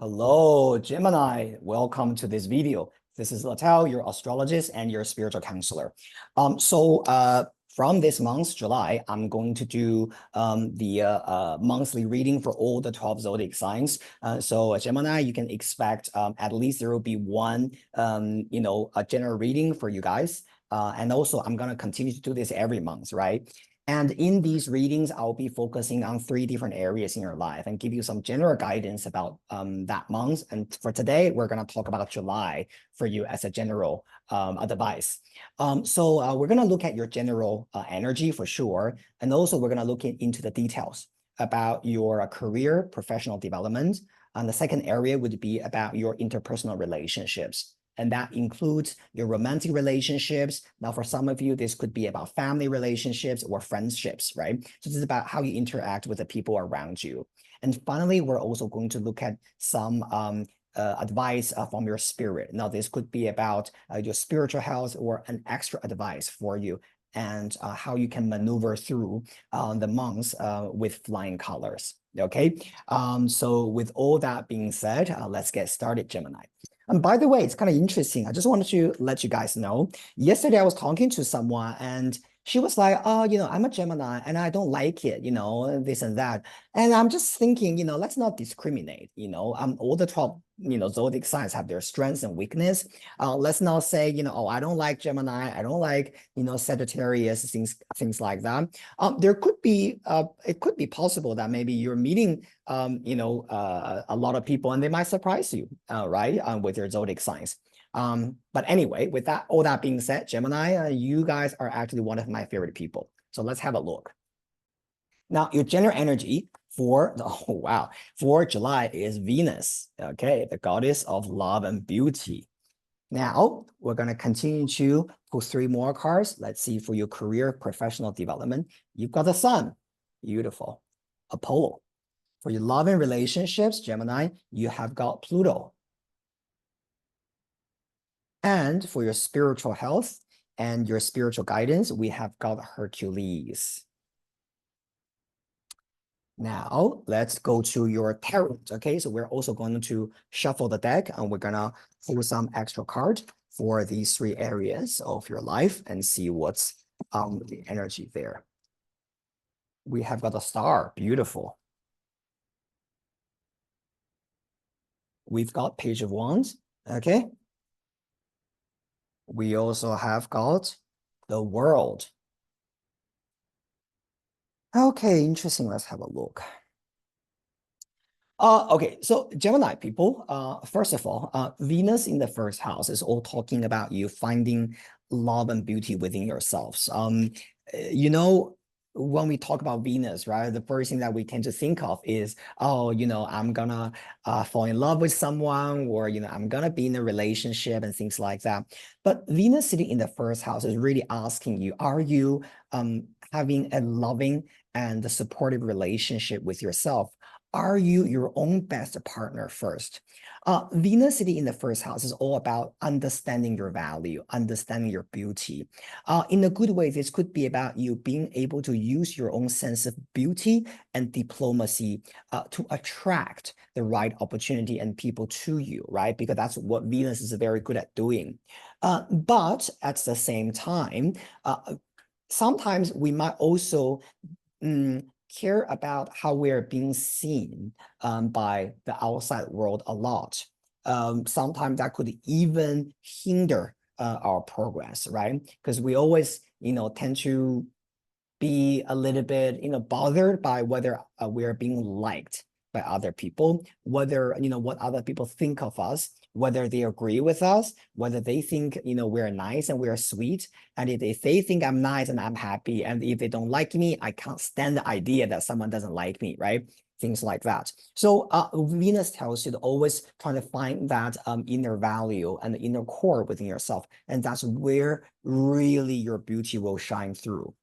Hello, Gemini. Welcome to this video. This is Letao, your astrologist and your spiritual counselor. From this month, July, I'm going to do the monthly reading for all the 12 zodiac signs. Gemini, you can expect at least there will be one, a general reading for you guys. And also, I'm going to continue to do this every month, right? And in these readings, I'll be focusing on 3 different areas in your life and give you some general guidance about that month. And for today, we're going to talk about July for you as a general advice. We're going to look at your general energy for sure. And also we're going to look into the details about your career, professional development. And the second area would be about your interpersonal relationships. And that includes your romantic relationships. Now, for some of you, this could be about family relationships or friendships, right? So this is about how you interact with the people around you. And finally, we're also going to look at some advice from your spirit. Now, this could be about your spiritual health or an extra advice for you and how you can maneuver through the months with flying colors. Okay, so with all that being said, let's get started, Gemini. And by the way, it's kind of interesting. I just wanted to let you guys know. Yesterday, I was talking to someone and she was like, oh, I'm a Gemini and I don't like it, this and that. And I'm just thinking, let's not discriminate, all the 12, zodiac signs have their strengths and weakness. Let's not say, oh, I don't like Gemini. I don't like, Sagittarius, things like that. There could be, it could be possible that maybe you're meeting, a lot of people and they might surprise you, right, with your zodiac signs. But anyway, with that, all that being said, Gemini, you guys are actually one of my favorite people. So let's have a look. Now, your general energy for July is Venus, okay, the goddess of love and beauty. Now, we're going to continue to pull 3 more cards. Let's see for your career, professional development. You've got the Sun, beautiful. Apollo. For your love and relationships, Gemini, you have got Pluto. And for your spiritual health and your spiritual guidance, we have got Hercules. Now, let's go to your tarot, okay? So we're also going to shuffle the deck and we're gonna pull some extra cards for these 3 areas of your life and see what's the energy there. We have got a star, beautiful. We've got Page of Wands, okay? We also have got the World. Okay, interesting. Let's have a look. Okay, so Gemini people, first of all, Venus in the first house is all talking about you finding love and beauty within yourselves. When we talk about Venus, right, the first thing that we tend to think of is, oh, I'm gonna fall in love with someone, or, I'm gonna be in a relationship and things like that. But Venus sitting in the first house is really asking you, are you having a loving and a supportive relationship with yourself? Are you your own best partner first? Venus sitting in the first house is all about understanding your value, understanding your beauty. In a good way, this could be about you being able to use your own sense of beauty and diplomacy to attract the right opportunity and people to you, right? Because that's what Venus is very good at doing. But at the same time, sometimes we might also care about how we're being seen by the outside world a lot. Sometimes that could even hinder our progress, right? Because we always, tend to be a little bit, bothered by whether we're being liked by other people, whether, what other people think of us, whether they agree with us, whether they think, we're nice and we're sweet. And if they think I'm nice and I'm happy, and if they don't like me, I can't stand the idea that someone doesn't like me, right? Things like that. So Venus tells you to always try to find that inner value and the inner core within yourself. And that's where really your beauty will shine through.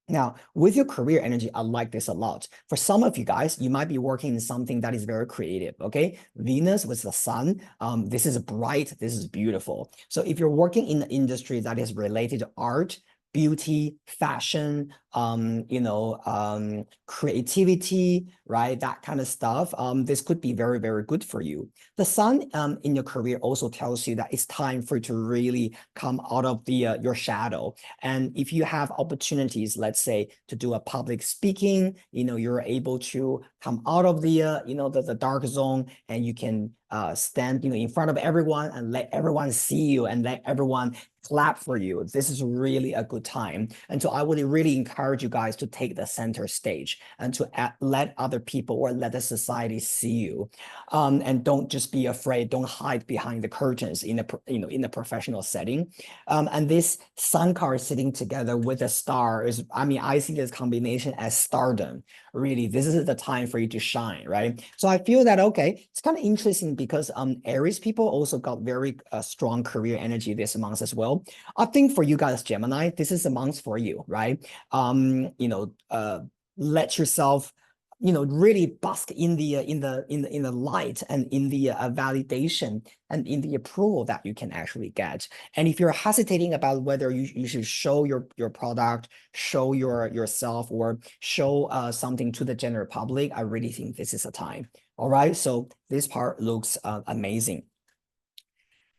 Now, with your career energy, I like this a lot. For some of you guys, you might be working in something that is very creative, okay? Venus with the Sun, this is bright, this is beautiful. So if you're working in an industry that is related to art, beauty, fashion, creativity, right? That kind of stuff. This could be very, very good for you. The sun in your career also tells you that it's time for you to really come out of the your shadow. And if you have opportunities, let's say to do a public speaking, you're able to come out of the dark zone, and you can stand in front of everyone and let everyone see you and let everyone clap for you. This is really a good time. And so I would really encourage you guys to take the center stage and to let other people or let the society see you. And don't just be afraid. Don't hide behind the curtains in a professional setting. And this sun card sitting together with a star is, I see this combination as stardom. Really, this is the time for you to shine, right? So I feel that, okay, it's kind of interesting because Aries people also got very strong career energy this month as well. I think for you guys, Gemini, this is a month for you, right? Let yourself really bask in the light and in the validation and in the approval that you can actually get. And if you're hesitating about whether you should show your product, show yourself, or show something to the general public, I really think this is a time. All right, so this part looks amazing.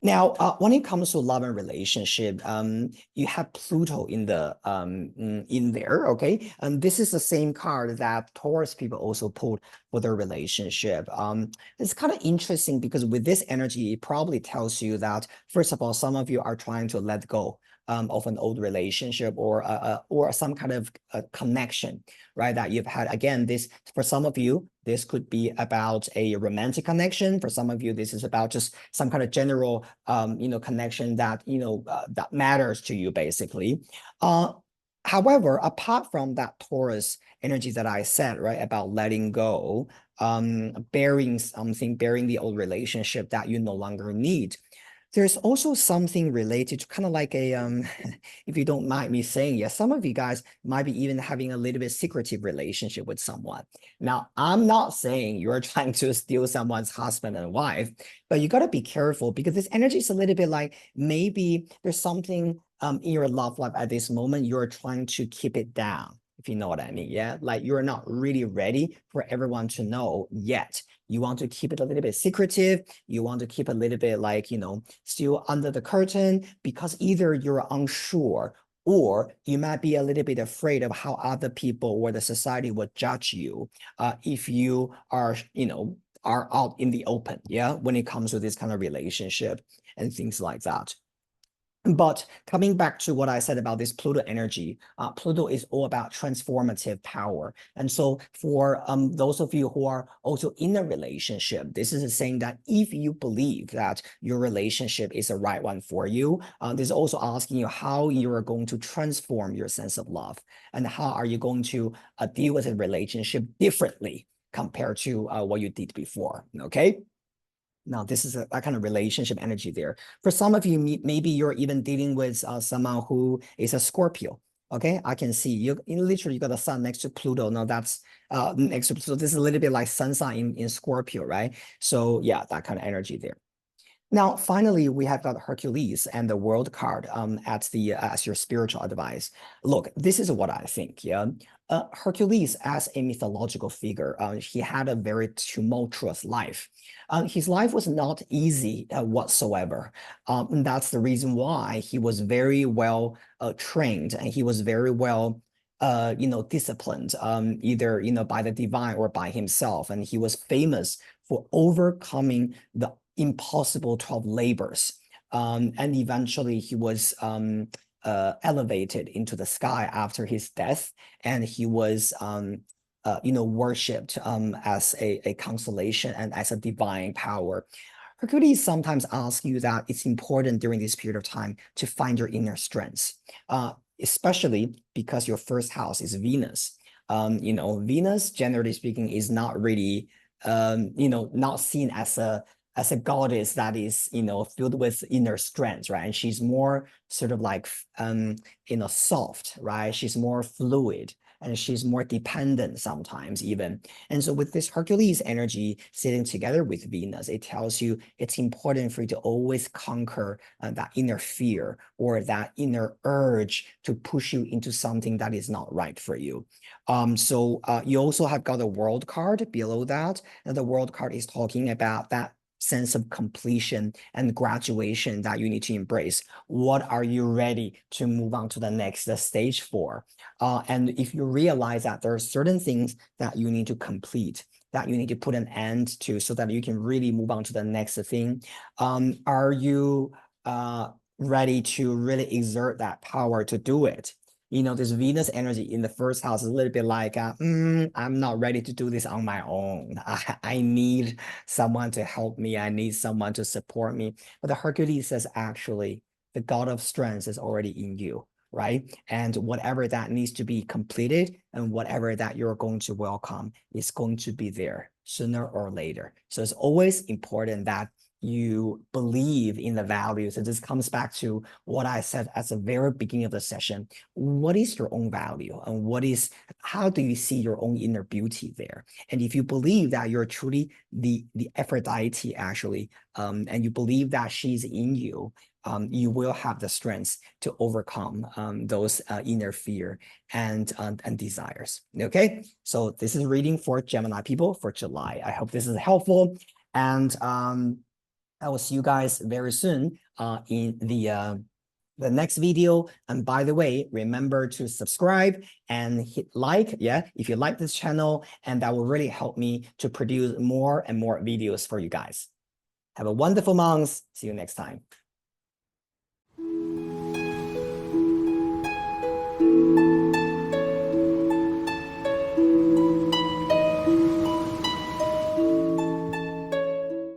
Now, when it comes to love and relationship, you have Pluto in there, okay? And this is the same card that Taurus people also pulled for their relationship. It's kind of interesting because with this energy, it probably tells you that, first of all, some of you are trying to let go of an old relationship or some kind of connection, right? That you've had. Again, this for some of you, this could be about a romantic connection. For some of you, this is about just some kind of general, connection that that matters to you, basically. However, apart from that Taurus energy that I said, right, about letting go, bearing the old relationship that you no longer need, there's also something related to kind of like a if you don't mind me saying, yeah, some of you guys might be even having a little bit secretive relationship with someone. Now, I'm not saying you're trying to steal someone's husband and wife, but you got to be careful because this energy is a little bit like maybe there's something in your love life at this moment you're trying to keep it down, if you know what I mean. Yeah, like you're not really ready for everyone to know yet. You want to keep it a little bit secretive. You want to keep a little bit like, still under the curtain because either you're unsure or you might be a little bit afraid of how other people or the society would judge you if you are, are out in the open, yeah, when it comes to this kind of relationship and things like that. But coming back to what I said about this Pluto energy, Pluto is all about transformative power. And so for those of you who are also in a relationship, this is saying that if you believe that your relationship is the right one for you, this is also asking you how you are going to transform your sense of love and how are you going to deal with a relationship differently compared to what you did before, okay? Now, this is that kind of relationship energy there. For some of you, maybe you're even dealing with someone who is a Scorpio. Okay, I can see you literally got the sun next to Pluto. Now that's next to Pluto. This is a little bit like sun sign in Scorpio, right? So yeah, that kind of energy there. Now, finally, we have got Hercules and the World card as your spiritual advice. Look, this is what I think. Yeah, Hercules as a mythological figure, he had a very tumultuous life. His life was not easy whatsoever. And that's the reason why he was very well trained and he was very well disciplined, either, by the divine or by himself. And he was famous for overcoming the impossible 12 labors. And eventually he was elevated into the sky after his death, and he was worshipped as a constellation and as a divine power. Hercules sometimes asks you that it's important during this period of time to find your inner strengths, especially because your first house is Venus. Venus, generally speaking, is not really, not seen as a goddess that is, filled with inner strength, right? And she's more sort of like, soft, right? She's more fluid. and she's more dependent sometimes even. And so with this Hercules energy sitting together with Venus, it tells you it's important for you to always conquer that inner fear or that inner urge to push you into something that is not right for you. So you also have got a world card below that, and the world card is talking about that sense of completion and graduation that you need to embrace. What are you ready to move on to the next stage for? And if you realize that there are certain things that you need to complete, that you need to put an end to so that you can really move on to the next thing, are you ready to really exert that power to do it? You know, this Venus energy in the first house is a little bit like, I'm not ready to do this on my own. I need someone to help me. I need someone to support me. But the Hercules says, actually, the God of strength is already in you, right? And whatever that needs to be completed and whatever that you're going to welcome is going to be there sooner or later. So it's always important that you believe in the values. And this comes back to what I said at the very beginning of the session. What is your own value, and how do you see your own inner beauty there? And if you believe that you're truly the Aphrodite actually, and you believe that she's in you, you will have the strength to overcome those inner fear and desires. Okay, so this is reading for Gemini people for July. I hope this is helpful, and I will see you guys very soon in the next video. And by the way, remember to subscribe and hit like, if you like this channel, and that will really help me to produce more and more videos for you guys. Have a wonderful month. See you next time.